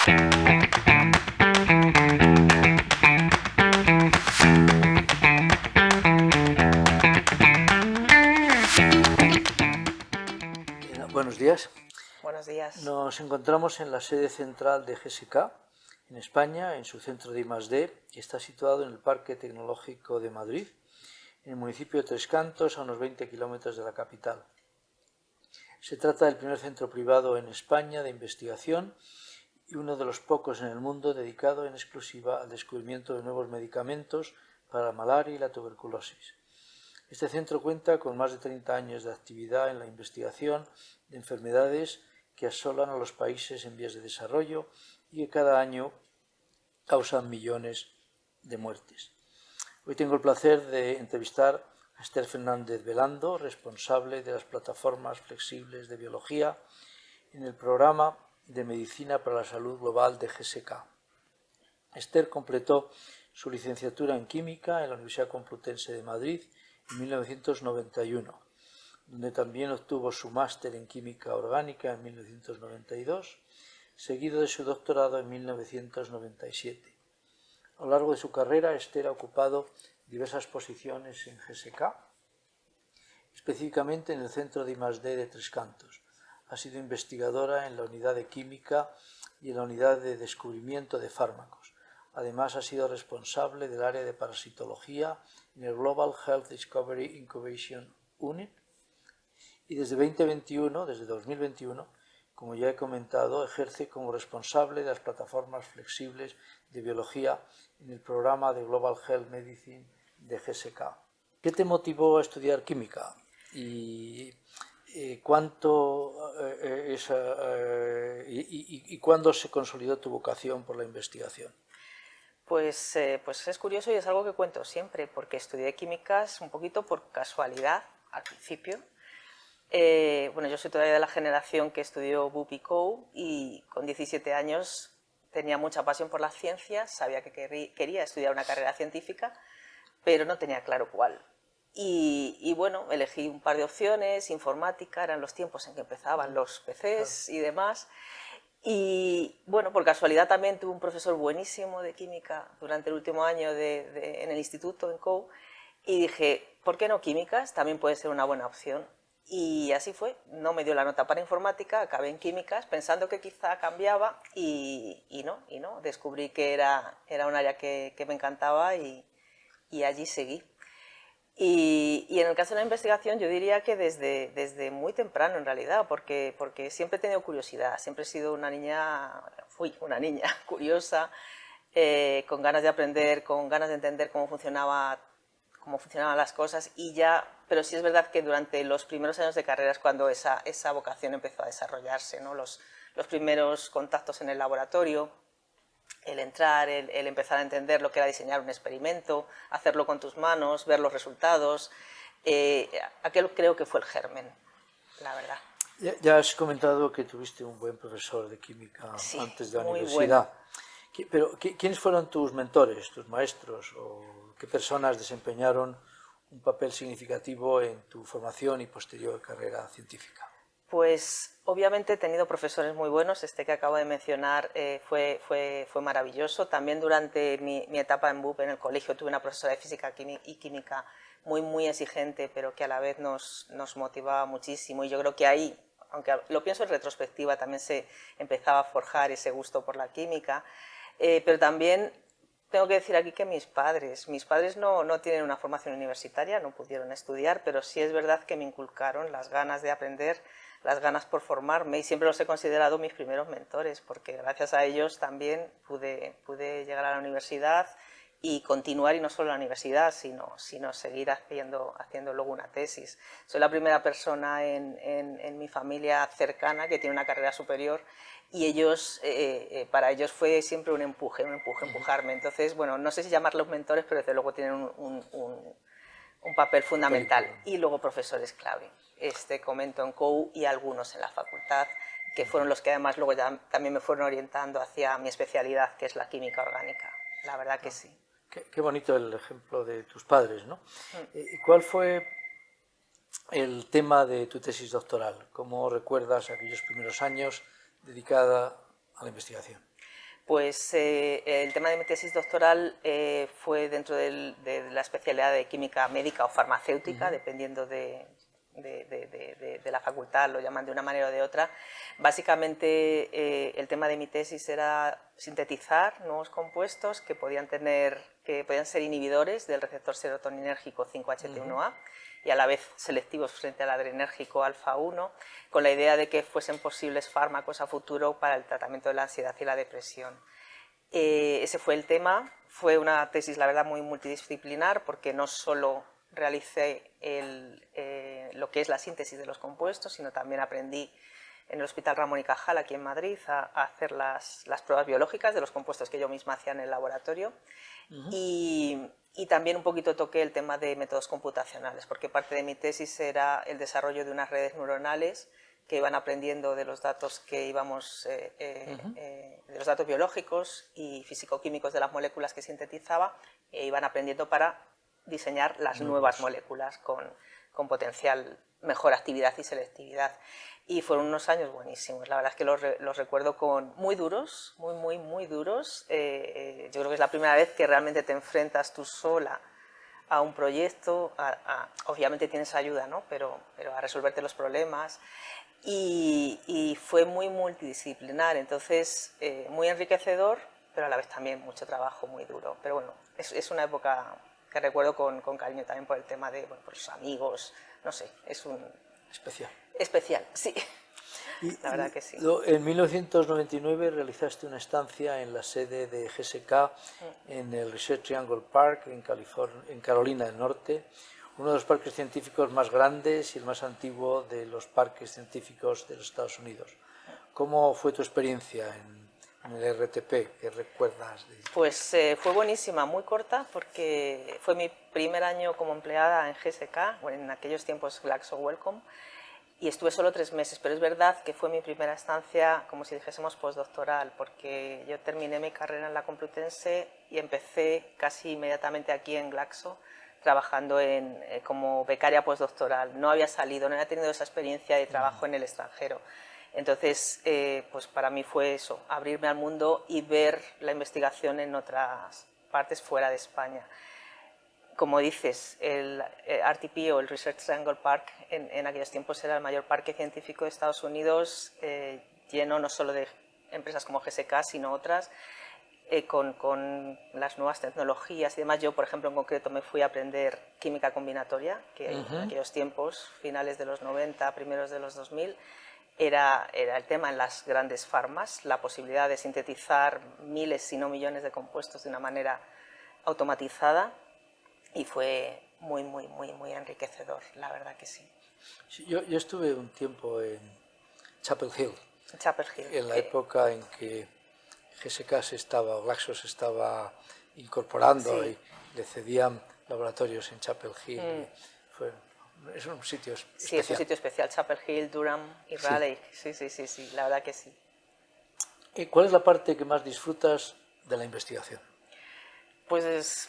Buenos días. Buenos días. Nos encontramos en la sede central de GSK, en España, en su centro de I+D, que está situado en el Parque Tecnológico de Madrid, en el municipio de Tres Cantos, a unos 20 kilómetros de la capital. Se trata del primer centro privado en España de investigación y uno de los pocos en el mundo dedicado en exclusiva al descubrimiento de nuevos medicamentos para la malaria y la tuberculosis. Este centro cuenta con más de 30 años de actividad en la investigación de enfermedades que asolan a los países en vías de desarrollo y que cada año causan millones de muertes. Hoy tengo el placer de entrevistar a Esther Fernández Velando, responsable de las plataformas flexibles de biología en el programa de Medicina para la Salud Global de GSK. Esther completó su licenciatura en Química en la Universidad Complutense de Madrid en 1991, donde también obtuvo su máster en Química Orgánica en 1992, seguido de su doctorado en 1997. A lo largo de su carrera, Esther ha ocupado diversas posiciones en GSK, específicamente en el Centro de I+D de Tres Cantos. Ha sido investigadora en la unidad de Química y en la unidad de Descubrimiento de Fármacos. Además, ha sido responsable del área de parasitología en el Global Health Discovery Incubation Unit y desde 2021, como ya he comentado, ejerce como responsable de las plataformas flexibles de biología en el programa de Global Health Medicine de GSK. ¿Qué te motivó a estudiar química? ¿Y cuándo se consolidó tu vocación por la investigación? Pues es curioso y es algo que cuento siempre, porque estudié químicas un poquito por casualidad al principio. Bueno, yo soy todavía de la generación que estudió BUP y COU y con 17 años tenía mucha pasión por las ciencias, sabía que quería estudiar una carrera científica, pero no tenía claro cuál. Y bueno, elegí un par de opciones, informática, eran los tiempos en que empezaban los PCs y demás. Y bueno, por casualidad también tuve un profesor buenísimo de química durante el último año en el instituto, en COU, y dije, ¿por qué no químicas? También puede ser una buena opción. Y así fue, no me dio la nota para informática, acabé en químicas pensando que quizá cambiaba y no, descubrí que era un área que me encantaba y allí seguí. Y en el caso de la investigación yo diría que desde muy temprano en realidad, porque siempre he tenido curiosidad, siempre he sido fui una niña curiosa, con ganas de aprender, con ganas de entender cómo funcionaban las cosas pero sí es verdad que durante los primeros años de carrera es cuando esa vocación empezó a desarrollarse, ¿no? Los primeros contactos en el laboratorio, el entrar, el empezar a entender lo que era diseñar un experimento, hacerlo con tus manos, ver los resultados, aquello creo que fue el germen, la verdad. Ya has comentado que tuviste un buen profesor de química antes de la universidad. Bueno. Pero, ¿quiénes fueron tus mentores, tus maestros, o qué personas desempeñaron un papel significativo en tu formación y posterior carrera científica? Pues obviamente he tenido profesores muy buenos, este que acabo de mencionar fue maravilloso. También durante mi etapa en BUP en el colegio tuve una profesora de física y química muy exigente, pero que a la vez nos motivaba muchísimo, y yo creo que ahí, aunque lo pienso en retrospectiva, también se empezaba a forjar ese gusto por la química. Pero también tengo que decir aquí que mis padres no tienen una formación universitaria, no pudieron estudiar, pero sí es verdad que me inculcaron las ganas de aprender, las ganas por formarme, y siempre los he considerado mis primeros mentores, porque gracias a ellos también pude llegar a la universidad y continuar, y no solo en la universidad, sino seguir haciendo luego una tesis. Soy la primera persona en mi familia cercana que tiene una carrera superior, y ellos, para ellos fue siempre un empujarme. Entonces, bueno, no sé si llamarlos mentores, pero desde luego tienen un papel fundamental. Y luego profesores clave. Comento en COU y algunos en la facultad, que fueron los que además luego ya también me fueron orientando hacia mi especialidad, que es la química orgánica. La verdad que sí. Qué bonito el ejemplo de tus padres, ¿no? ¿Cuál fue el tema de tu tesis doctoral? ¿Cómo recuerdas aquellos primeros años dedicada a la investigación? Pues el tema de mi tesis doctoral fue dentro de la especialidad de química médica o farmacéutica, dependiendo de la facultad, lo llaman de una manera o de otra. Básicamente el tema de mi tesis era sintetizar nuevos compuestos que podían ser inhibidores del receptor serotoninérgico 5-HT1A y a la vez selectivos frente al adrenérgico alfa-1, con la idea de que fuesen posibles fármacos a futuro para el tratamiento de la ansiedad y la depresión. Ese fue el tema. Fue una tesis, la verdad, muy multidisciplinar, porque no solo realicé lo que es la síntesis de los compuestos, sino también aprendí en el Hospital Ramón y Cajal, aquí en Madrid, a hacer las pruebas biológicas de los compuestos que yo misma hacía en el laboratorio. Y también un poquito toqué el tema de métodos computacionales, porque parte de mi tesis era el desarrollo de unas redes neuronales que iban aprendiendo de los datos que íbamos, de los datos biológicos y físico-químicos de las moléculas que sintetizaba, e iban aprendiendo para diseñar las nuevas moléculas con potencial mejor actividad y selectividad. Y fueron unos años buenísimos, la verdad es que los recuerdo muy duros, muy duros. Yo creo que es la primera vez que realmente te enfrentas tú sola a un proyecto, obviamente tienes ayuda, ¿no? pero a resolverte los problemas. Y fue muy multidisciplinar, entonces muy enriquecedor, pero a la vez también mucho trabajo, muy duro. Pero bueno, es una época que recuerdo con cariño también por el tema de por los amigos, no sé, es un... Especial, sí. La verdad que sí. En 1999 realizaste una estancia en la sede de GSK en el Research Triangle Park en Carolina del Norte, uno de los parques científicos más grandes y el más antiguo de los parques científicos de los Estados Unidos. ¿Cómo fue tu experiencia en el RTP? ¿Qué recuerdas? Pues fue buenísima, muy corta, porque fue mi primer año como empleada en GSK, o en aquellos tiempos Glaxo Wellcome, y estuve solo 3 meses, pero es verdad que fue mi primera estancia, como si dijésemos, postdoctoral, porque yo terminé mi carrera en la Complutense y empecé casi inmediatamente aquí en Glaxo, trabajando como becaria postdoctoral. No había salido, no había tenido esa experiencia de trabajo en el extranjero. Entonces, pues para mí fue eso, abrirme al mundo y ver la investigación en otras partes fuera de España. Como dices, el RTP o el Research Triangle Park en aquellos tiempos era el mayor parque científico de Estados Unidos, lleno no solo de empresas como GSK, sino otras, con las nuevas tecnologías y demás. Yo, por ejemplo, en concreto me fui a aprender química combinatoria, que en aquellos tiempos, finales de los 90, primeros de los 2000, era el tema en las grandes farmas, la posibilidad de sintetizar miles, si no millones de compuestos de una manera automatizada. Y fue muy enriquecedor, la verdad que sí. Yo estuve un tiempo en Chapel Hill, en la época en que GSK Glaxo se estaba incorporando, sí, y le cedían laboratorios en Chapel Hill. Es un sitio especial. Sí, es un sitio especial, Chapel Hill, Durham y Raleigh. Sí, la verdad que sí. ¿Cuál es la parte que más disfrutas de la investigación? Pues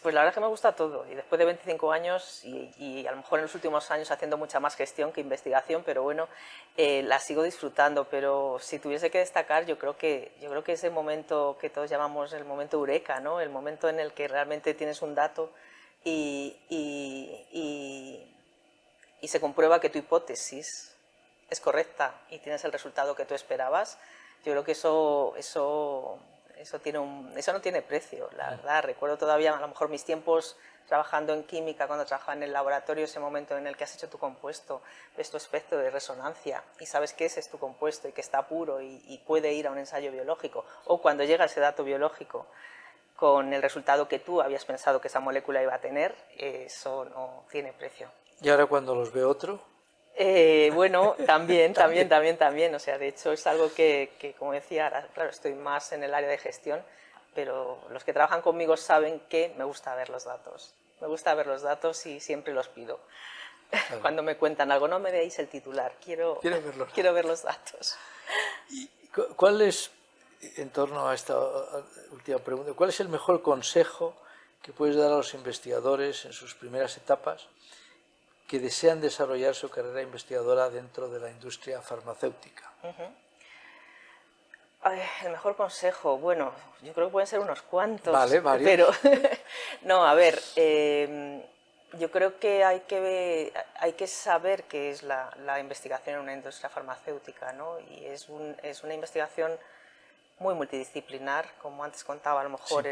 la verdad es que me gusta todo, y después de 25 años y a lo mejor en los últimos años haciendo mucha más gestión que investigación, pero bueno, la sigo disfrutando. Pero si tuviese que destacar, yo creo que ese momento que todos llamamos el momento eureka, ¿no? El momento en el que realmente tienes un dato y se comprueba que tu hipótesis es correcta y tienes el resultado que tú esperabas. Yo creo que eso no tiene precio, la verdad. Recuerdo todavía a lo mejor mis tiempos trabajando en química, cuando trabajaba en el laboratorio, ese momento en el que has hecho tu compuesto, ves tu espectro de resonancia y sabes que ese es tu compuesto y que está puro y puede ir a un ensayo biológico, o cuando llega ese dato biológico con el resultado que tú habías pensado que esa molécula iba a tener, eso no tiene precio. ¿Y ahora cuando los ve otro? Bueno, también. O sea, de hecho es algo que, como decía, ahora, claro, estoy más en el área de gestión, pero los que trabajan conmigo saben que me gusta ver los datos. Me gusta ver los datos y siempre los pido. Claro. Cuando me cuentan algo, no me deis el titular, quiero ver los datos. ¿Y cuál es, en torno a esta última pregunta, cuál es el mejor consejo que puedes dar a los investigadores en sus primeras etapas que desean desarrollar su carrera investigadora dentro de la industria farmacéutica? Ay, el mejor consejo, bueno, yo creo que pueden ser unos cuantos, Vale, varios. pero no, a ver, yo creo que hay que saber qué es la investigación en una industria farmacéutica, ¿no? Y es una investigación muy multidisciplinar, como antes contaba a lo mejor Sí.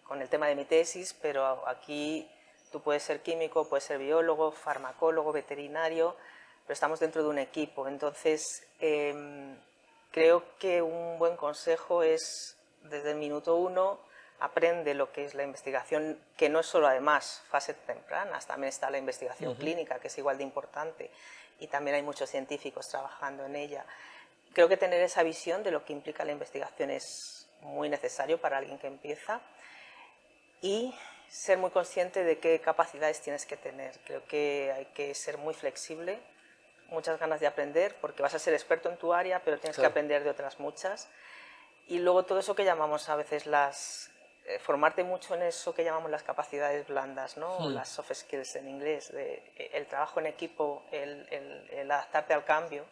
con el tema de mi tesis, pero aquí tú puedes ser químico, puedes ser biólogo, farmacólogo, veterinario, pero estamos dentro de un equipo. Entonces, creo que un buen consejo es, desde el minuto uno, aprende lo que es la investigación, que no es solo además fase tempranas, también está la investigación clínica, que es igual de importante, y también hay muchos científicos trabajando en ella. Creo que tener esa visión de lo que implica la investigación es muy necesario para alguien que empieza, y ser muy consciente de qué capacidades tienes que tener. Creo que hay que ser muy flexible, muchas ganas de aprender, porque vas a ser experto en tu área, pero tienes que aprender de otras muchas. Y luego todo eso que llamamos a veces formarte mucho en eso que llamamos las capacidades blandas, ¿no? Las soft skills en inglés, el trabajo en equipo, el adaptarte al cambio,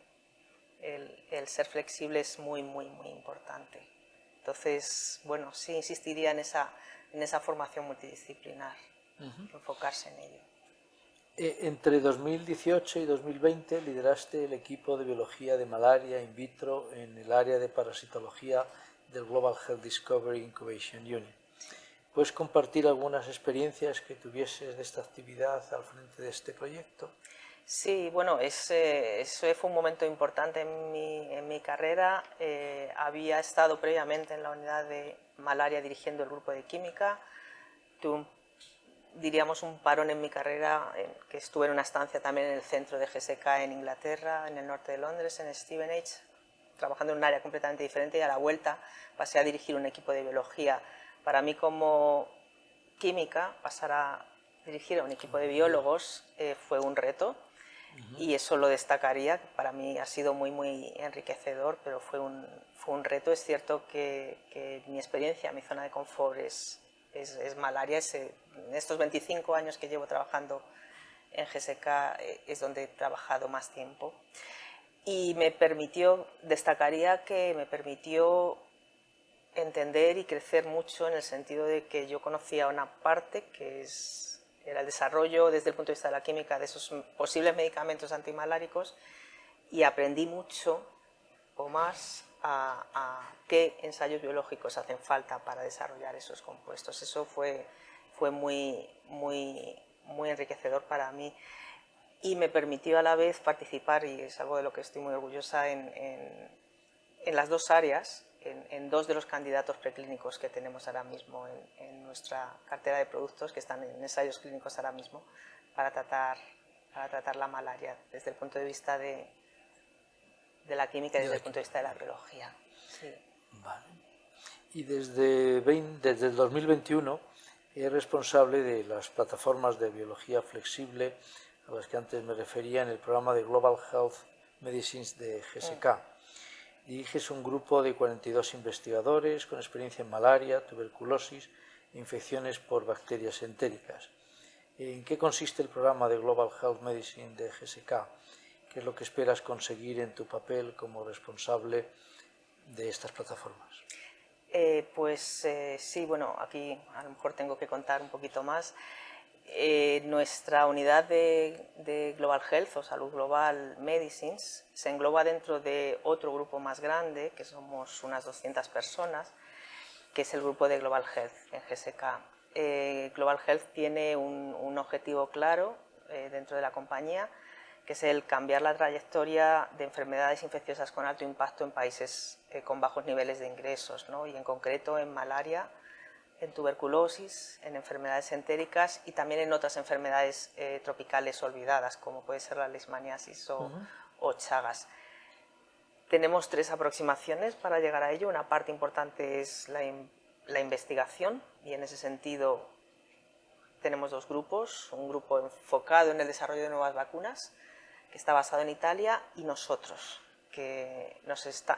el ser flexible es muy, muy, muy importante. Entonces, bueno, sí insistiría en esa formación multidisciplinar, enfocarse en ello. Entre 2018 y 2020 lideraste el equipo de biología de malaria in vitro en el área de parasitología del Global Health Discovery Incubation Unit. ¿Puedes compartir algunas experiencias que tuvieses de esta actividad al frente de este proyecto? Sí, bueno, eso fue un momento importante en mi carrera. Había estado previamente en la unidad de malaria dirigiendo el grupo de química. Tuve diríamos un parón en mi carrera, que estuve en una estancia también en el centro de GSK en Inglaterra, en el norte de Londres, en Stevenage, trabajando en un área completamente diferente, y a la vuelta pasé a dirigir un equipo de biología. Para mí como química, pasar a dirigir a un equipo de biólogos fue un reto, y eso lo destacaría. Para mí ha sido muy, muy enriquecedor, pero fue un reto. Es cierto que mi experiencia, mi zona de confort es malaria. En estos 25 años que llevo trabajando en GSK es donde he trabajado más tiempo, y destacaría que me permitió entender y crecer mucho, en el sentido de que yo conocía una parte que era el desarrollo desde el punto de vista de la química de esos posibles medicamentos antimaláricos, y aprendí mucho o más a qué ensayos biológicos hacen falta para desarrollar esos compuestos. Eso fue muy, muy, muy enriquecedor para mí, y me permitió a la vez participar, y es algo de lo que estoy muy orgullosa, en las dos áreas, en dos de los candidatos preclínicos que tenemos ahora mismo en nuestra cartera de productos, que están en ensayos clínicos ahora mismo, para tratar la malaria desde el punto de vista de la química y desde el punto de vista de la biología. Sí. Vale. Y desde el 2021 es responsable de las plataformas de biología flexible a las que antes me refería en el programa de Global Health Medicines de GSK. Diriges un grupo de 42 investigadores con experiencia en malaria, tuberculosis e infecciones por bacterias entéricas. ¿En qué consiste el programa de Global Health Medicine de GSK? ¿Qué es lo que esperas conseguir en tu papel como responsable de estas plataformas? Sí, bueno, aquí a lo mejor tengo que contar un poquito más. Nuestra unidad de Global Health o Salud Global Medicines se engloba dentro de otro grupo más grande, que somos unas 200 personas, que es el grupo de Global Health en GSK. Global Health tiene un objetivo claro dentro de la compañía, que es el cambiar la trayectoria de enfermedades infecciosas con alto impacto en países con bajos niveles de ingresos, ¿no? Y en concreto en malaria, en tuberculosis, en enfermedades entéricas y también en otras enfermedades tropicales olvidadas, como puede ser la leishmaniasis o Chagas. Tenemos tres aproximaciones para llegar a ello. Una parte importante es la investigación, y en ese sentido tenemos dos grupos: un grupo enfocado en el desarrollo de nuevas vacunas, que está basado en Italia, y nosotros, que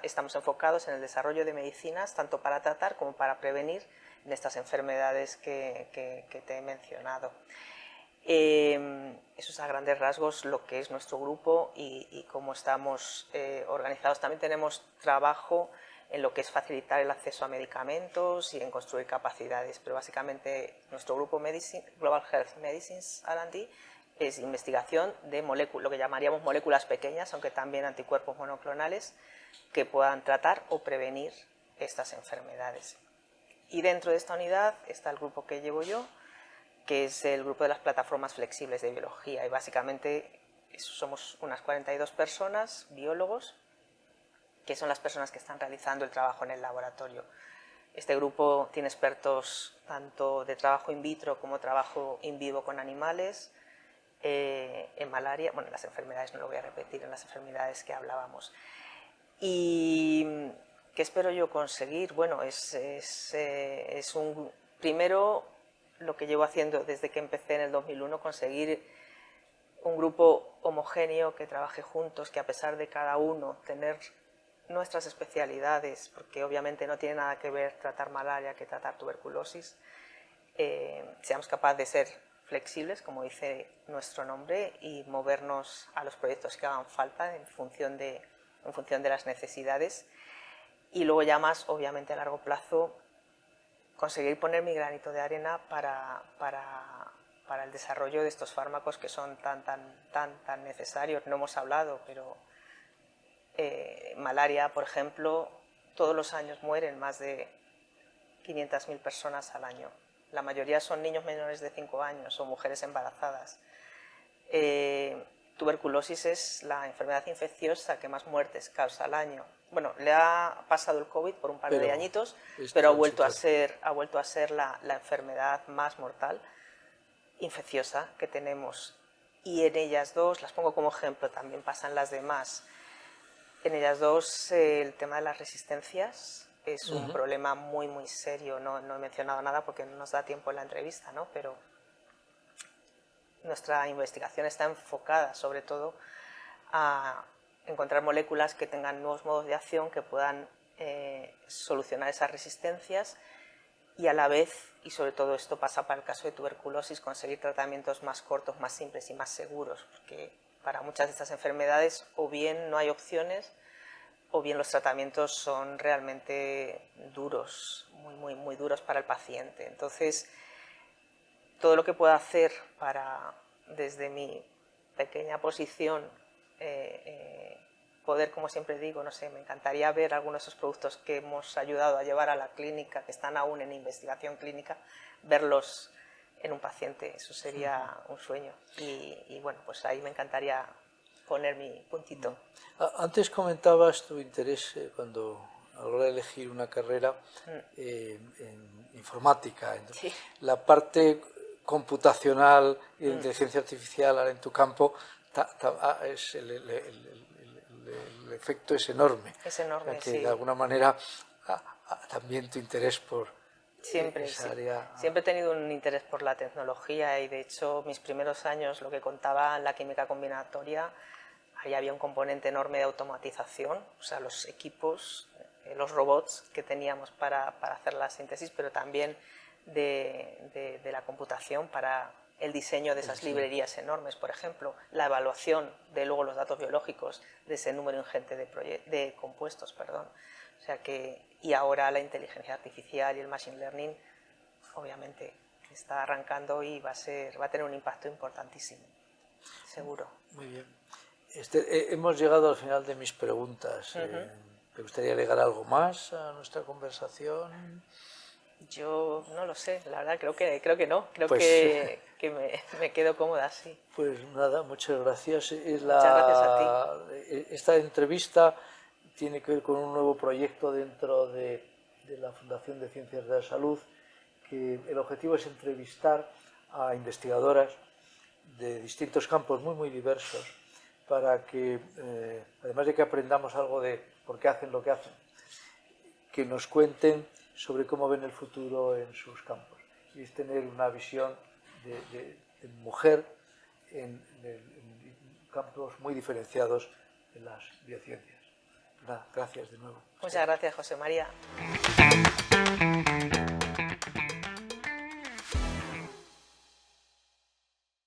estamos enfocados en el desarrollo de medicinas, tanto para tratar como para prevenir en estas enfermedades que te he mencionado. Eso es a grandes rasgos lo que es nuestro grupo y cómo estamos organizados. También tenemos trabajo en lo que es facilitar el acceso a medicamentos y en construir capacidades, pero básicamente nuestro grupo Global Health Medicines R&D es investigación de lo que llamaríamos moléculas pequeñas, aunque también anticuerpos monoclonales, que puedan tratar o prevenir estas enfermedades. Y dentro de esta unidad está el grupo que llevo yo, que es el grupo de las plataformas flexibles de biología, y básicamente somos unas 42 personas, biólogos, que son las personas que están realizando el trabajo en el laboratorio. Este grupo tiene expertos tanto de trabajo in vitro como trabajo in vivo con animales, en malaria, bueno, en las enfermedades no lo voy a repetir, en las enfermedades que hablábamos. ¿Y qué espero yo conseguir? Bueno, primero lo que llevo haciendo desde que empecé en el 2001, conseguir un grupo homogéneo que trabaje juntos, que a pesar de cada uno tener nuestras especialidades, porque obviamente no tiene nada que ver tratar malaria que tratar tuberculosis, seamos capaces de ser flexibles, como dice nuestro nombre, y movernos a los proyectos que hagan falta en función de las necesidades. Y luego ya más, obviamente a largo plazo, conseguir poner mi granito de arena para el desarrollo de estos fármacos que son tan necesarios. No hemos hablado, pero malaria, por ejemplo, todos los años mueren más de 500.000 personas al año. La mayoría son niños menores de 5 años o mujeres embarazadas. Tuberculosis es la enfermedad infecciosa que más muertes causa al año. Bueno, le ha pasado el COVID por un par de añitos, pero ha vuelto a ser la enfermedad más mortal infecciosa que tenemos. Y en ellas dos, las pongo como ejemplo, también pasan las demás. En ellas dos el tema de las resistencias es un problema muy serio. No he mencionado nada porque no nos da tiempo en la entrevista, ¿no? Pero nuestra investigación está enfocada sobre todo a encontrar moléculas que tengan nuevos modos de acción que puedan solucionar esas resistencias y a la vez, y sobre todo esto pasa para el caso de tuberculosis, conseguir tratamientos más cortos, más simples y más seguros, porque para muchas de estas enfermedades o bien no hay opciones o bien los tratamientos son realmente duros, muy duros para el paciente. Entonces, todo lo que pueda hacer para, desde mi pequeña posición, poder, como siempre digo, no sé, me encantaría ver algunos de esos productos que hemos ayudado a llevar a la clínica, que están aún en investigación clínica, verlos en un paciente. Eso sería un sueño. Y bueno, pues ahí me encantaría poner mi puntito. Antes comentabas tu interés cuando a la hora de elegir una carrera en informática. Sí. La parte computacional y de inteligencia artificial ahora en tu campo, el efecto es enorme. Es enorme, que sí. De alguna manera también tu interés por esa área. Siempre he tenido un interés por la tecnología y de hecho mis primeros años, lo que contaba en la química combinatoria, ahí había un componente enorme de automatización, o sea, los equipos, los robots que teníamos para hacer la síntesis, pero también de la computación para el diseño de esas librerías enormes, por ejemplo, la evaluación de luego los datos biológicos de ese número ingente de compuestos, perdón. O sea que, y ahora la inteligencia artificial y el machine learning, obviamente, está arrancando y va a tener un impacto importantísimo, seguro. Muy bien. Hemos llegado al final de mis preguntas. ¿Te gustaría agregar algo más a nuestra conversación? Yo no lo sé, la verdad creo que no, pues, que me quedo cómoda, sí. Pues nada, muchas gracias. Muchas gracias a ti. Esta entrevista tiene que ver con un nuevo proyecto dentro de la Fundación de Ciencias de la Salud, que el objetivo es entrevistar a investigadoras de distintos campos muy diversos para que, además de que aprendamos algo de por qué hacen lo que hacen, que nos cuenten sobre cómo ven el futuro en sus campos. Y es tener una visión de mujer en campos muy diferenciados en las biociencias. Gracias de nuevo. Muchas gracias, José María.